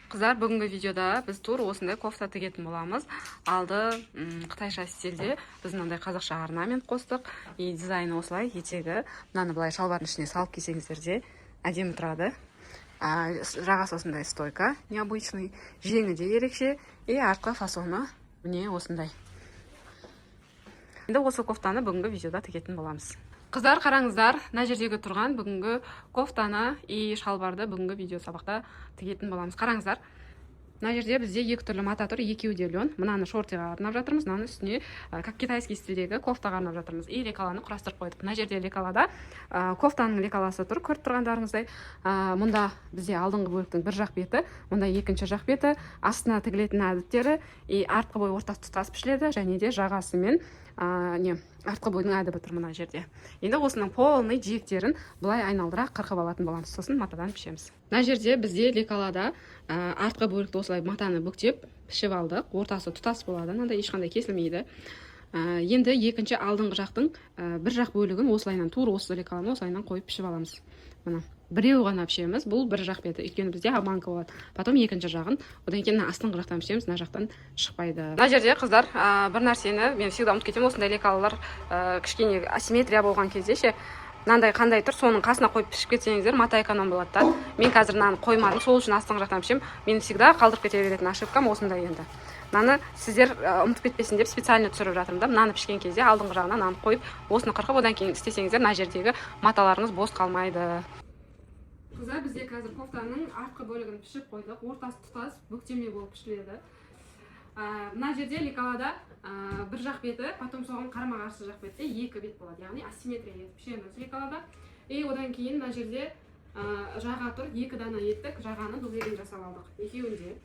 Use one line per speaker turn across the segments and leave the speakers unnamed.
Қыздар, бүгінгі видеода біз тур осындай кофта тігетін боламыз. Алды қытайша стильде біз мынандай қазақша орнамент қостық. И дизайны осылай, етегі. Мынаны былай шалбардың ішіне салып кисеңіздер де әдемі тұрады. Жағасы осындай стойка, необычный. Жеңі де ерекше. И артқы фасоны міне осындай. Енді осы кофтаны бүгінгі видеода тігетін боламыз. Қыздар, қараңыздар, мына жердегі тұрған бүгінгі кофтаны и шалбарды бүгінгі видео сабақта тігетін боламыз. Қараңыздар, мына жерде бізде екі түрлі мата тұр, екеуі де лен. Мынаны шортиға арнап жатырмыз, мынаны үстіне как китайский стилдегі кофтаға арнап жатырмыз. И лекаланы құрастырып қойдық. Мына жерде лекалада кофтаның лекаласы тұр, көріп тұрғандарыңыздай. Мұнда бізде алдыңғы бөліктің бір жақ беті, мұнда екінші жақ беті, астына тігілетін әдіптері и артқы бой ортасы тұтас пішіледі, және де жағасы мен артқы бойдың әдібі тұр мына жерде. Енді осының полный жиектерін былай айналдыра қырқып алатын боламыз, сосын матадан пішеміз. Мына жерде бізде лекалада артқы бөлікті осылай матаны бүктеп пішіп алдық. Ортасы тұтас болады, мынандай ешқандай кесілмейді. Енді екінші алдыңғы жақтың бір жақ бөлігін осылайынан тура осы лекаланы осылайынан қойып пішіп аламыз. Мына біреу ғана пішеміз, бұл бір жақ беті, өйткені бізде обманка болады. Потом екінші жағын, одан кейін астыңғы жақтан пішеміз, мына жақтан шықпайды. Мына жерде қыздар, бір нәрсені мен всегда ұмытып кетемін, осындай лекалалар кішкене асимметрия болған кезде ше, мынандай қандай тұр, соның қасына қойып пішіп кетсеңіздер, мата эконом болады да. Мен қазір мынаны қоймадым, сол үшін астыңғы жақтан пішем. Мен всегда қалдырып кете беретін ошибкам осындай енді. Мынаны сіздер ұмытып кетпесін деп специально түсіріп жатырмын да. Мынаны пішкен кезде алдыңғы жағына мынаны қойып, осыны қырқып, одан кейін істесеңіздер, мына жердегі маталарыңыз бос қалмайды. Қыздар, бізде қазір кофтаның артқы бөлігін пішіп қойдық. Ортасы тұтас, бүктеме болып пішіледі. Мына жерде лекалада бір жақ беті, потом соған қарама қарсы жақ бетте екі бет болады. Яғни асимметрия етіп пішеміз лекалада. И одан кейін мына жерде жаға тұр, екі дана еттік, жағаны дублерін жасап алдық. Екеуінде.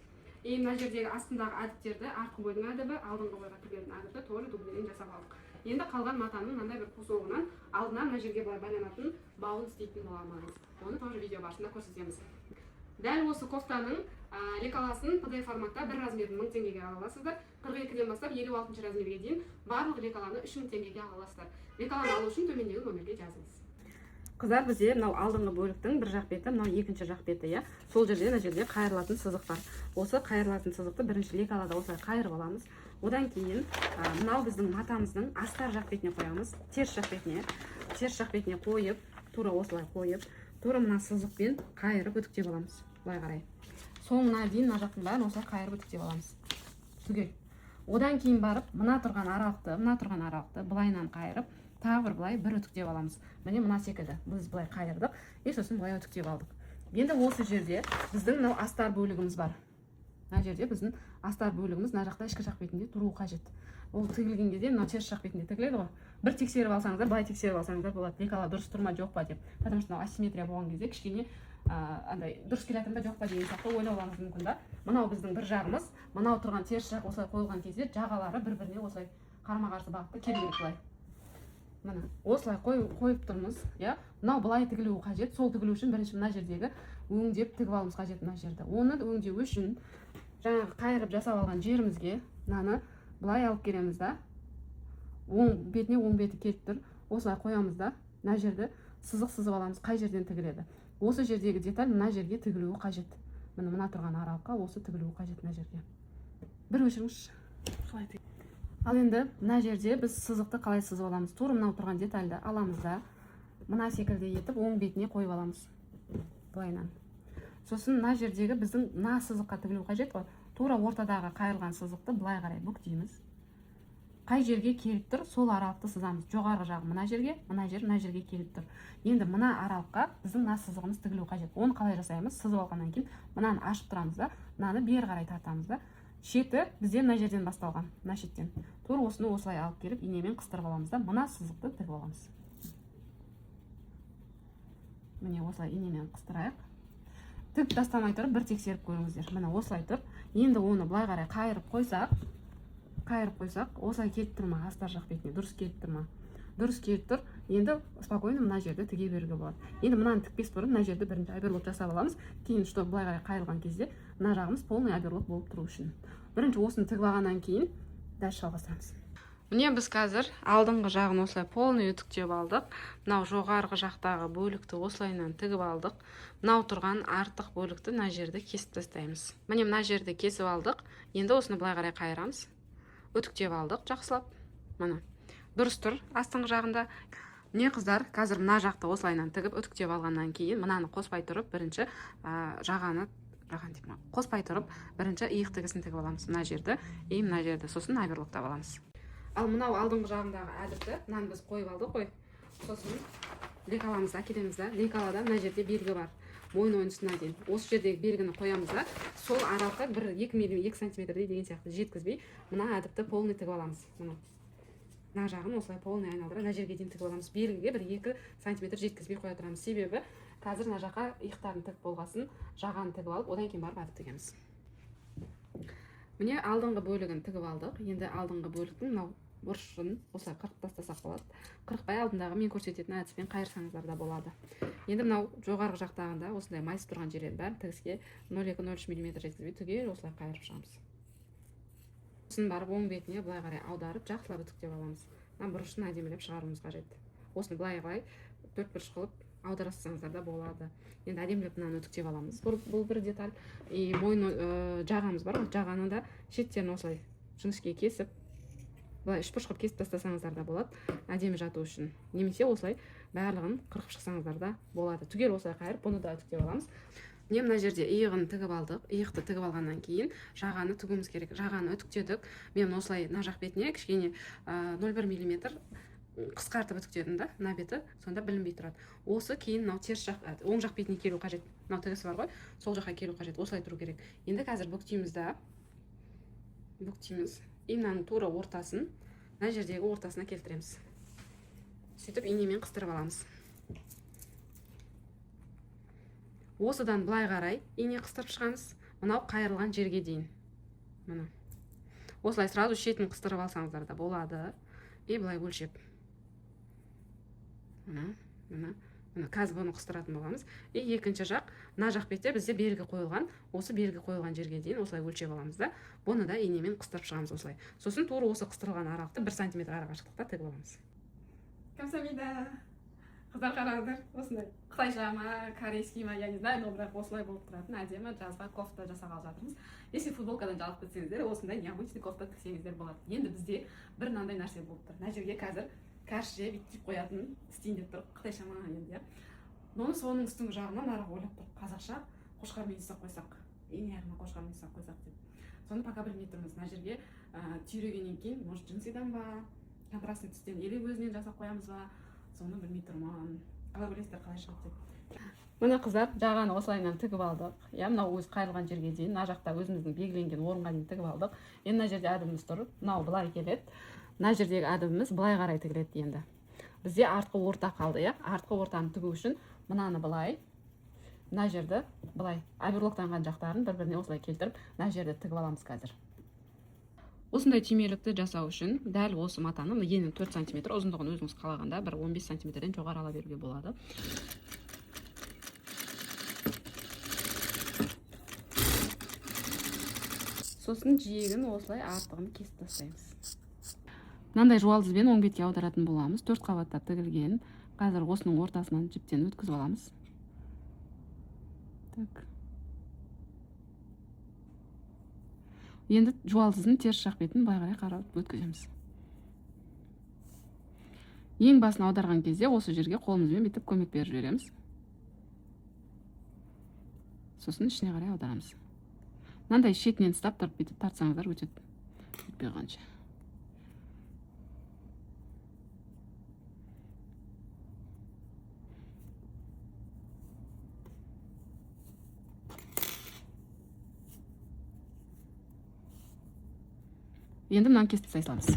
И мына жердегі астындағы әдіптерді, артқы бойдың әдібі, алдыңғы бойға тігілетін әдіпті тоже дублерін жасап алдық. Енді қалған матаның мынандай бір қосуынан алдынан мына жерге былай байланатын бауын істейтін боламыз. Оны тоже видео барысында көрсетеміз. Дәл осы кофтаның лекаласын PDF форматта бір размерін 1000 теңгеге ала аласыздар. 42-ден бастап 56 размерге дейін барлық лекаланы 3000 теңгеге ала аласыздар. Лекаланы алу үшін төмендегі номерге жазыңыз. Қыздар, бізде мынау алдыңғы бөліктің бір жақ беті, мынау екінші жақ беті, иә. Сол жерде, мына жерде қайырылатын сызық бар. Осы қайырылатын сызықты бірінші лекалада осылай қайырып аламыз. Одан кейін мынау біздің матамыздың астар жақ бетіне қоямыз, теріс жақ бетіне қойып, тура осылай қойып, тура мына сызықпен қайырып үтіктеп аламыз. Былай қарай. Соңына дейін мына жақтың бәрін осылай қайырып үтіктеп аламыз. Түгел. Одан кейін барып, мына тұрған аралықты былайынан қайырып, тағы бір былай бір үтіктеп аламыз. Міне мына секілді. Біз былай қайырдық, и сосын былай үтіктеп алдық. Енді осы жерде біздің мынау астар бөлігіміз бар. Мына жерде біздің астар бөлігіміз мына жақта ішкі жақ бетінде тұруы қажет. Ол тігілген кезде мынау теріс жақ бетінде тігіледі ғой. Бір тексеріп алсаңыздар, былай тексеріп алсаңыздар болады. Лекала дұрыс тұрма жоқ па деп. Потому что мынау асимметрия болған кезде кішкене андай дұрыс келетін ба жоқ па деген сияқты ойлауларыңыз мүмкін да. Мынау біздің бір жағымыз, мынау тұрған теріс жақ осылай қойылған кезде жағалары бір-біріне осылай қарама-қарсы бағытта келу керек былай. Мына осылай қойып тұрмыз, иә. Мынау былай тігілуі қажет. Сол тігілу үшін бірінші мына жердегі өңдеп тігіп алуымыз қажет мына жерді. Оны өңдеу үшін жаңағы қайырып жасап алған жерімізге мынаны былай алып келеміз да. Оң беті келіп тұр. Осылай қоямыз да. Мына жерді сызық сызып аламыз, қай жерден тігіледі. Осы жердегі деталь мына жерге тігілуі қажет. Мына тұрған аралыққа осы тігілуі қажет мына жерге. Бір өшіріңізші. Ал енді мына жерде біз сызықты қалай сызып аламыз? Тура мынау тұрған детальді аламыз да, мына секілді етіп оң бетіне қойып аламыз. Былайынан. Сосын мына жердегі біздің мына сызыққа тігілу қажет қой. Тура ортадағы қайырылған сызықты былай қарай бүктейміз. Қай жерге келіп тұр, сол аралықты сызамыз. Жоғарғы жағы мына жерге, мына жерге келіп тұр. Енді мына аралыққа біздің мына сызығымыз тігілу қажет. Оны қалай жасаймыз? Сызып алғаннан кейін мынаны ашып тұрамыз да, мынаны бері қарай тартамыз да. Шеті бізде мына жерден басталған, мына шеттен. Тура осыны осылай алып келіп, инемен қыстырып аламыз да, мына сызықты тігіп аламыз. Міне осылай инемен қыстырайық. Тік тастамай тұрып, бір тексеріп көріңіздер. Міне осылай тұр. Енді оны былай қарай қайырып қойсақ, осылай келіп тұр ма, астар жақ бетіне, дұрыс келіп тұр ма? Дұрыс келіп тұр. Енді спокойно мына жерді тіге беруге болады. Енді мынаны тікпес бұрын мына жерді бірінші оверлок жасап аламыз. Кейін что былай қарай қайырылған кезде мына жағымыз полный оверлок болып тұру үшін. Бірінші осыны тігіп алғаннан кейін дальше жалғастырамыз. Міне біз қазір алдыңғы жағын осылай полный үтіктеп алдық. Мынау жоғарғы жақтағы бөлікті осылайынан тігіп алдық. Мынау тұрған артық бөлікті мына жерді кесіп тастаймыз. Міне мына жерді кесіп алдық. Енді осыны былай қарай қайырамыз. Үтіктеп алдық жақсылап. Міне дұрыс тұр астыңғы жағында. Не қыздар, қазір мына жақты осылайынан тігіп үтіктеп алғаннан кейін мынаны қоспай тұрып бірінші қоспай тұрып бірінші иық тігісін тігіп аламыз. Мына жерді мына жерді сосын оверлоктап аламыз. Ал мынау алдыңғы жағындағы әдіпті мынаны біз қойып алдық қой. Сосын лекаламызды әкелеміз да, лекалада мына жерде белгі бар. Мойын ойыншысына дейін. Осы жердегі белгіні қоямыз да, сол аралыққа 1-2 сантиметрдей деген сияқты жеткізбей, мына әдіпті полный тігіп аламыз. Мына жағын осылай полный айналдыра, мына жерге дейін тігіп аламыз. Белгіге 1-2 сантиметр жеткізбей қоя тұрамыз. Себебі қазір мына жаққа иықтарын тігіп болғасын, жағаны тігіп алып, одан кейін барып әдіп тігеміз. Міне алдыңғы бөлігін тігіп алдық. Енді алдыңғы бөліктің мынау бұрышын осылай қырқып тастасақ болады. Қырықпай алдындағы мен көрсететін әдіспен қайырсаңыздар да болады. Енді мынау жоғарғы жақтағында осындай майысып тұрған жерлерін бәрін тігіске 0,2-0,3 мм жеткізбей түгел осылай қайырып шығамыз. Сосын барып оң бетіне былай қарай аударып жақсылап үтіктеп аламыз. Мына бұрышын әдемілеп шығаруымыз қажет. Осыны былай 4 бұрыш қылып аударсаңыздар да болады. Енді әдемілеп мынаны үтіктеп аламыз. Бұл бір деталь. Мойын жағамыз бар ғой, жағаны да шеттерін осылай жіңішке кесіп, былай 3 бұрыш қылып кесіп тастасаңыздар да болады, әдемі жату үшін. Немесе осылай барлығын қырқып шықсаңыздар да болады. Түгел осылай қайырып, бұны да үтіктеп аламыз. Міне мына жерде иығын тігіп алдық. Иықты тігіп алғаннан кейін жағаны тігуіміз керек. Жағаны үтіктедік. Мен осылай мына жақ бетіне кішкене 0,1 мм қысқартып үтіктедім да, мына беті сонда білінбей тұрады. Осы кейін мынау теріс жақ, оң жақ бетіне келу қажет. Мынау тігісі бар ғой, сол жаққа келу қажет. Осылай тұру керек. Енді қазір бүктейміз да. Бүктейміз. Мынаның тура ортасын, мына жердегі ортасына келтіреміз. Сөйтіп инемен қыстырып аламыз. Осыдан былай қарай ине қыстырып шығамыз. Мынау қайырылған жерге дейін. Мына. Осылай сразу шетін қыстырып алсаңыздар да болады. Былай өлшеп. Мына қазір бұны қыстыратын боламыз. Екінші жақ, мына жақ бетте бізде белгі қойылған. Осы белгі қойылған жерге дейін осылай өлшеп аламыз да. Бұны да инемен қыстырып шығамыз осылай. Сосын тура осы қыстырылған аралықты 1 см арақашықтықта тігіп аламыз. Камсамида. Қыздар қараңыздар, осындай қытайша ма, корейский ма, я не знаю, но бірақ осылай болып тұратын әдемі жазға кофта жасағалы жатырмыз. Если футболкадан жалып кетсеңіздер, осындай необычный кофта тіксеңіздер болады. Енді бізде бір мынандай нәрсе болып тұр. Мына жерге қазір кәрше бүйтіп қоятын істейін деп тұр. Қытайша ма енді. Оны соның үстіңгі жағынан арақ ойлап тұр. Қазақша қошқармен ұстап қойсақ, ең аяғына қошқармен ұстап қойсақ деп. Соны пока білмей тұрмыз. Мына жерге түйрегеннен кейін, может джинсидан ба, контрастный түстен, или өзінен жасап қоямыз ба, соны білмей тұрмын. Қалай білесіздер қалай шығады деп. Мына қыздар жағаны осылайынан тігіп алдық. Мынау өзі қайырылған жерге дейін, мына жақта өзіміздің белгіленген орынға дейін тігіп алдық. Енді мына жерде әдіміміз тұр. Мынау былай келеді. Мына жердегі әдіміміз былай қарай тігіледі енді. Бізде артқы орта қалды, артқы ортаны тігу үшін мынаны былай, мына жерді былай оверлоктанған жақтарын бір-біріне осылай келтіріп, мына жерді тігіп аламыз қазір. Осындай түймелікті жасау үшін дәл осы матаны енін 4 см, ұзындығын өзіңіз қалағанда бір 15 см-ден жоғары ала беруге болады. Сосын жиегін осылай артығын кесіп тастаймыз. Мынандай жуалдызбен оң бетке аударатын боламыз. 4 қабаттап тігілген. Қазір осының ортасынан жіптен өткізіп аламыз. Так. Енді жуалдыздың теріс жақ бетін былай қарай қарап өткіземіз. Ең басын аударған кезде осы жерге қолымызбен бүйтіп көмек беріп жібереміз. Сосын ішіне қарай аударамыз. Мынандай шетінен ұстап тұрып бүйтіп тартсаңыздар өтеді. Өтпей қалғанша. Енді мынаны кесіп тастай саламыз.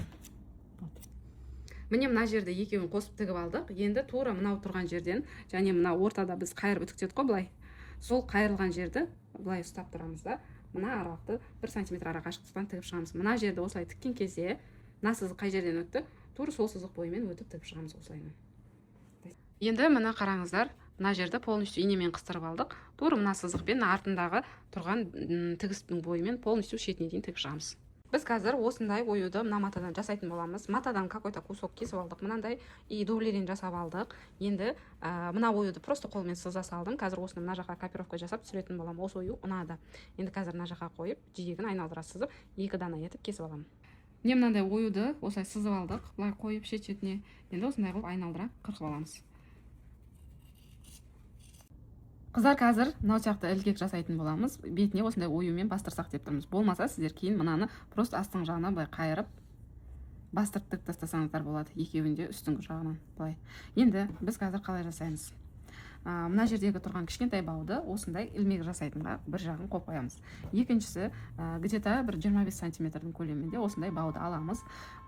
Міне мына жерде екеуін қосып тігіп алдық. Енді тура мынау тұрған жерден, және мына ортада біз қайырып үтіктедік қой былай. Сол қайырылған жерді былай ұстап тұрамыз да, мына аралықты 1 см арақашықтықтан тігіп шығамыз. Мына жерді осылай тіккен кезде, мына сызық қай жерден өтті, тура сол сызық бойымен өтіп тігіп шығамыз осылайынан. Енді мына қараңыздар, мына жерді полностью инемен қыстырып алдық. Тура мына сызықпен артындағы тұрған тігістің бойымен полностью шетіне дейін тігіп шығамыз. Біз қазір осындай оюды мына матадан жасайтын боламыз. Матадан какой-то кусок кесіп алдық, мынандай и дублерин жасап алдық. Енді мына оюды просто қолмен сыза салдым. Қазір осыны мына жаққа копировка жасап түсіретін боламын. Осы ою ұнады. Енді қазір мына жаққа қойып, жиегін айналдыра сызып, 2 дана етіп кесіп аламын. Міне мынандай оюды осылай сызып алдық, былай қойып шет-шетіне. Енді осындай қылып айналдыра қырқып аламыз. Қыздар, қазір мынау сияқты ілгек жасайтын боламыз. Бетіне осындай оюмен бастырсақ деп тұрмыз. Болмаса сіздер кейін мынаны просто астың жағынан былай қайырып бастырып тік тастасаңыздар болады. Екеуінде үстіңгі жағынан былай. Енді біз қазір қалай жасаймыз? Мына жердегі тұрған кішкентай бауды осындай ilmek жасайтынға бір жағын қойып қоямыз. Екіншісі где-то бір 25 сантиметрдің көлемінде осындай бауды аламыз.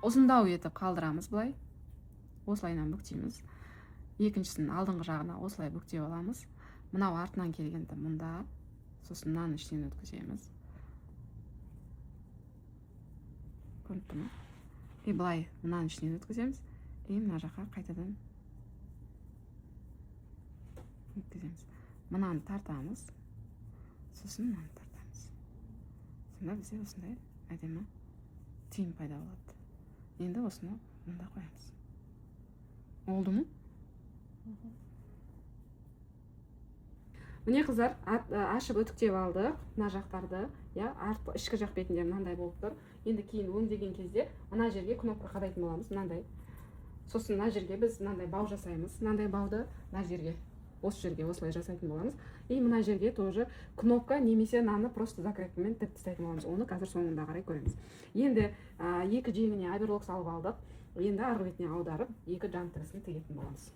Ұзындау етіп қалдырамыз былай. Осылайынан бүктейміз. Екіншісін алдыңғы жағына осылай бүктеп аламыз. Мынау артынан келгенді мұнда, сосын мынаны іштен өткіземіз. Көрініп тұр ма? И былай мынаны іштен өткіземіз. И мына жаққа қайтадан өткіземіз. Мынаны тартамыз. Сосын мынаны тартамыз. Сонда бізде осындай әдемі түйін пайда болады. Енді осыны мұнда қоямыз. Oldu mu? Міне қыздар, ашып өтіктеп алдық мына жақтарды, ішкі жақ бетінде мынандай болып тұр. Енді кейін өңдеген кезде мына жерге кнопка қадайтын боламыз, мынандай. Сосын мына жерге біз мынандай бау жасаймыз. Мынандай бауды мына жерге, осы жерге осылай жасайтын боламыз. И мына жерге тоже кнопка немесе мынаны просто закрепкамен тік тастайтын боламыз. Оны қазір соңында қарай көреміз. Енді екі жеңіне оверлок салып алдық. Енді арғы бетіне аударып, екі жан тігісін тігетін боламыз.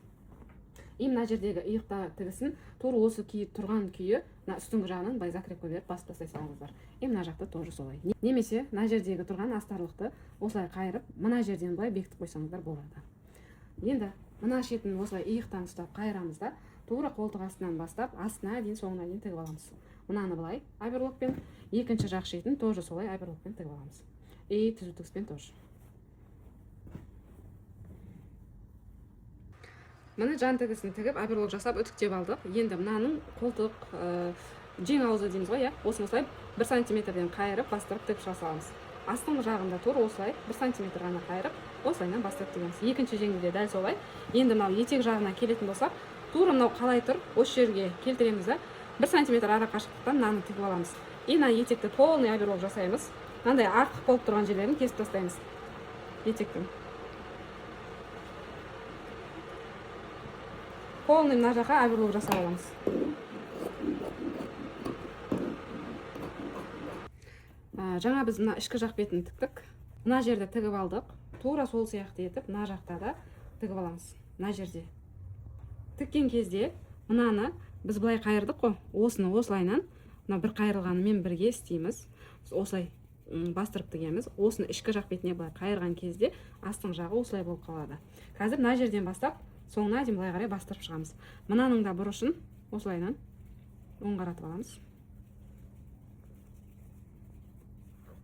И мына жердегі иықта тігісін тура осы тұрған күйі үстіңгі жағынан былай закрепка беріп басып тастай салыңыздар. И мына жақта тоже солай. Немесе мына жердегі тұрған астарлықты осылай қайырып, мына жерден былай бекітіп қойсаңыздар болады. Енді мына шетін осылай иықтан ұстап қайырамыз да, тура қолтық астынан бастап, астына дейін соңына дейін тігіп аламыз. Мынаны былай оверлокпен, екінші жақ шетін тоже солай оверлокпен тігіп аламыз. И түзу тігіспен тоже. Мына жан тігісін тігіп, оверлок жасап үтіктеп алдық. Енді мынаның қолтық жең аузы дейміз ғой, осыны осылай 1 сантиметрден қайырып, бастырып тігіп жасаламыз. Астыңғы жағында тура осылай 1 сантиметр ғана қайырып, осылайынан бастырып тігеміз. Екінші жеңді де дәл солай. Енді мынау етек жағына келетін болсақ, тура мынау қалай тұр, осы жерге келтіреміз да, 1 сантиметр ара қашықтықтан мынаны тігіп аламыз. И мына етекті полный оверлок жасаймыз. Мынандай артық болып тұрған жерлерін кесіп тастаймыз. Етектің. Полный мына жаққа оверлок жасап аламыз. Жаңа біз мына ішкі жақ бетін тіктік. Мына жерде тігіп алдық. Тура сол сияқты етіп, мына жақта да тігіп аламыз. Мына жерде. Тіккен кезде мынаны біз былай қайырдық қой. Осыны осылайынан, мына бір қайырылғанымен бірге істейміз. Осылай бастырып тігеміз. Осыны ішкі жақ бетіне былай қайырған кезде астың жағы осылай болып қалады. Қазір мына жерден бастап соңына дейін былай қарай бастырып шығамыз. Мынаның да бұрышын осылайынан оң қаратып аламыз.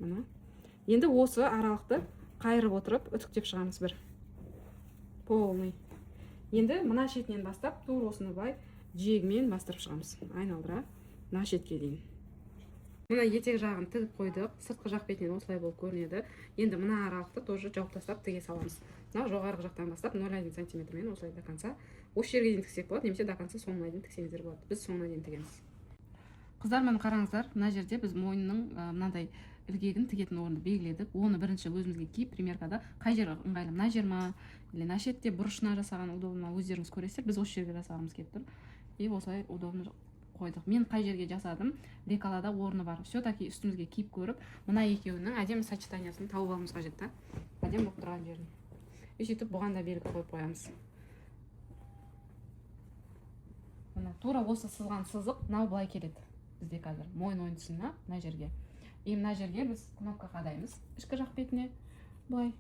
Мына. Енді осы аралықты қайырып отырып үтіктеп шығамыз бір. Полный. Енді мына шетінен бастап тура осыны былай жиегімен бастырып шығамыз. Айналдыра мына шетке дейін. Мына етек жағын тігіп қойдық. Сыртқы жақ бетінен осылай болып көрінеді. Енді мына аралықты тоже жауып тастап тіге саламыз. Мына жоғарғы жақтан бастап 0,1 сантиметрмен осылай до конца. Осы жерге дейін тіксек болады, немесе до конца соңына дейін тіксеңіздер болады. Біз соңына дейін тігеміз. Қыздар, міне қараңыздар, мына жерде біз мойынның мынандай ілгегін тігетін орынды белгіледік. Оны бірінші өзімізге киіп примеркада қай жер ыңғайлы, мына жер ма, или мына шетте бұрышына жасаған удобно өздеріңіз көресіздер. Біз осы жерге жасағымыз келіп тұр. И осылай удобно қойдық. Мен қай жерге жасадым, лекалада орны бар. Все-таки үстімізге киіп көріп, мына екеуінің әдемі сочетаниясын тауып алуымыз қажет та. Әдемі болып тұрған жерін. Сөйтіп бұған да белгі қойып қоямыз. Мына тура осы сызған сызық мынау былай келеді. Бізде қазір мойын ойынтысына мына жерге. И мына жерге біз кнопка қадаймыз. Ішкі жақ бетіне былай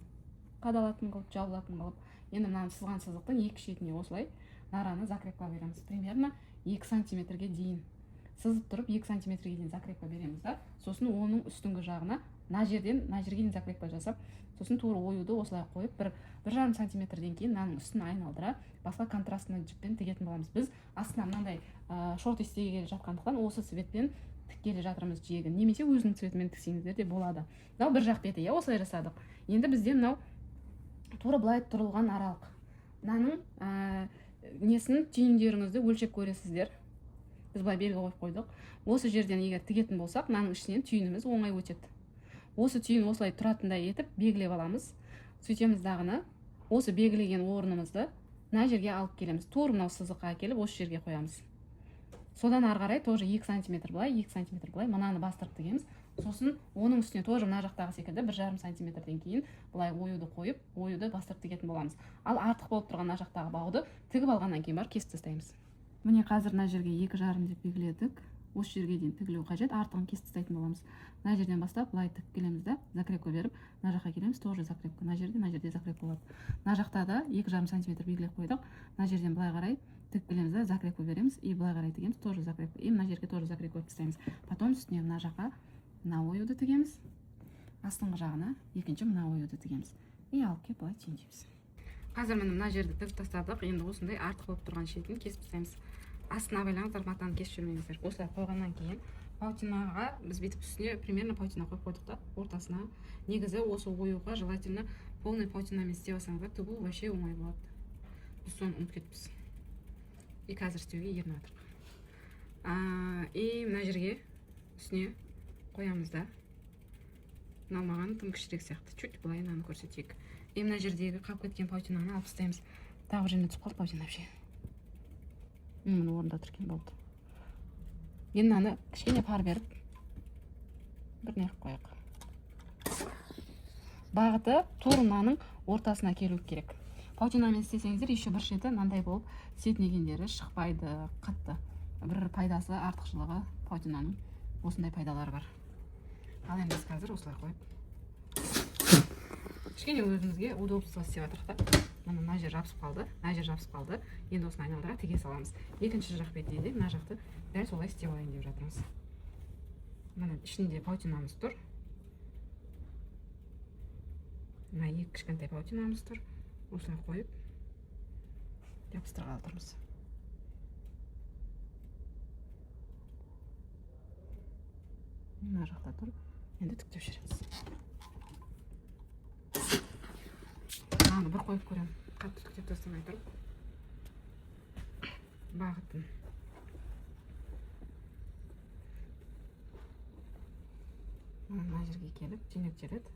қадалатын қылып, жабылатын қылып. Енді мынаны сызған сызықтың екі шетіне осылай нараны закрепка береміз. Примерно 2 сантиметрге дейін. Сызып тұрып 2 сантиметрге дейін закрепка береміз да. Сосын оның үстіңгі жағына мына жерге дейін закрепка жасап, сосын тура оюды осылай қойып, 1,5 сантиметрден кейін мынаның үстін айналдыра, басқа контрастны жіппен тігетін боламыз. Біз астына мынандай шорт істеге келе жатқандықтан осы цветпен тіккелі жатырмыз жиегін, немесе өзінің цветімен тіксеңіздер де болады. Мынау бір жақ беті, осылай жасадық. Енді бізде мынау тура былай тұрылған аралық. Мынаның несін түйіндеріңізді өлшеп көресіздер. Біз былай белгі қойып қойдық. Осы жерден егер тігетін болсақ, мынаның ішінен түйініміз оңай өтеді. Осы түйін осылай тұратындай етіп белгілеп аламыз. Сөйтеміз дағыны, осы белгілеген орнымызды мына жерге алып келеміз. Тура мынау сызыққа әкеліп осы жерге қоямыз. Содан ары қарай тоже 2 см былай, 2 см былай мынаны бастырып тігеміз. Сосын оның үстіне тоже мына жақтағы секілді 1,5 см-ден кейін былай оюды қойып, оюды бастырып тігетін боламыз. Ал артық болып тұрған мына жақтағы бауды тігіп алғаннан кейін барып кесіп тастаймыз. Міне қазір мына жерге 2,5 деп белгіледік. Осы жерге дейін тігілу қажет, артығын кесіп тастайтын боламыз. Мына жерден бастап былай тігіп келеміз да, закрепка беріп, мына жаққа келеміз, тоже закрепка. Мына жерде закрепка болады. Мына жақта да 2,5 см белгілеп қойдық. Мына жерден былай қарай тігіп келеміз да, закрепка береміз, и былай қарай тігеміз, тоже закрепка. И мына жерге тоже закрепка тастаймыз. Потом үстіне мына жаққа мына оюды тігеміз. Астыңғы жағына екінші мына оюды тігеміз. И алып келіп былай түйіндейміз. Қазір мына жерді тігіп тастадық. Енді осындай артық болып тұрған шетін кесіп тастаймыз. Астына байлаңыздар, матаны кесіп жүрмеңіздер. Осылай қойғаннан кейін паутинаға біз бүйтіп үстіне примерно паутина қойып қойдық та, ортасына. Негізі осы оюға желательно полный паутинамен істеп алсаңыздар, тігу вообще оңай болады. Біз соны ұмытып кетіппіз. И қазір істеуге ерініп жатырмық. И мына жерге үстіне қоямыз да. Мынау маған тым кішірек сияқты. Чуть былай мынаны көрсетейік. И мына жердегі қалып кеткен паутинаны алып тастаймыз. Тағы жеріне түсіп қалды паутина вообще. Міне орында тұр екен, болды. Енді мынаны кішкене пар беріп бір неғып қояйық. Бағыты тура мынаның ортасына келу керек. Паутинамен істесеңіздер, еще бір шеті мынандай болып сетінегендері шықпайды, қатты. Бір пайдасы, артықшылығы паутинаның осындай пайдалары бар. Ал енді біз қазір осылай қойып кішкене өзімізге удобство істеп жатырмық та. Мына жер жабысып қалды, мына жер жабысып қалды. Енді осыны айналдыра тіге саламыз. Екінші жақ бетіне де мына жақты дәл солай істеп алайын деп жатырмыз. Мына ішінде паутинамыз тұр. Мына екі кішкентай паутинамыз тұр. Осылай қойып жабыстырғалы тұрмыз. Мына жақта тұр. Енді тіктеп жүреміз. Мынаны бір қойып көремін. Қатты тіктеп тастамай тұрып. Бағытын. Мына жерге келіп, түйнектеледі.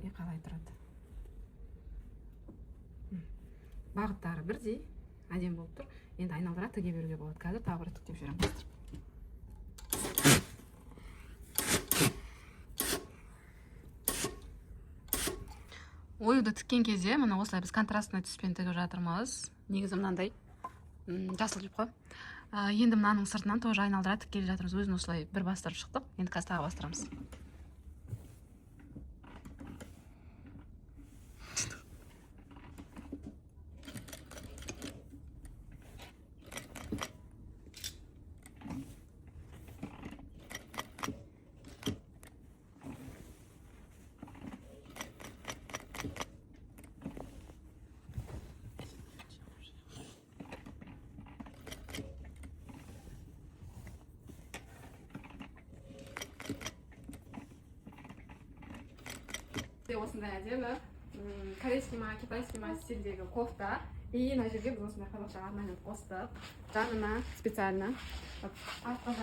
И қалай тұрады. Бағыттары бірдей, әдем болып тұр. Енді айналдыра тіге беруге болады. Қазір тағы бір тіктеп жүремін бастырып. Оюды тіккен кезде, мына осылай біз контрастный түспен тігіп жатырмыз. Негізі мынандай жасыл жіп қой. Енді мынаның сыртынан тоже айналдыра тіккелі жатырмыз. Өзін осылай бір бастырып шықтық. Енді қазір тағы бастырамыз. Осындай әдемі корейский ма, китайский ма стилдегі кофта. И мына жерге біз осындай қазақша орнамент қостық. Жанына специально артқы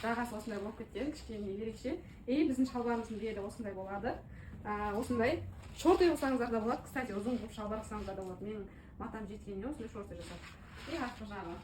жағасы осындай болып кеткен, кішкене ерекше. И біздің шалбарымыздың белі осындай болады. Осындай шорты қылсаңыздар да болады. Кстати, ұзын қылып шалбар қылсаңыздар да болады. Менің матам жеткеніне осындай шорты жасап. И артқы жағы.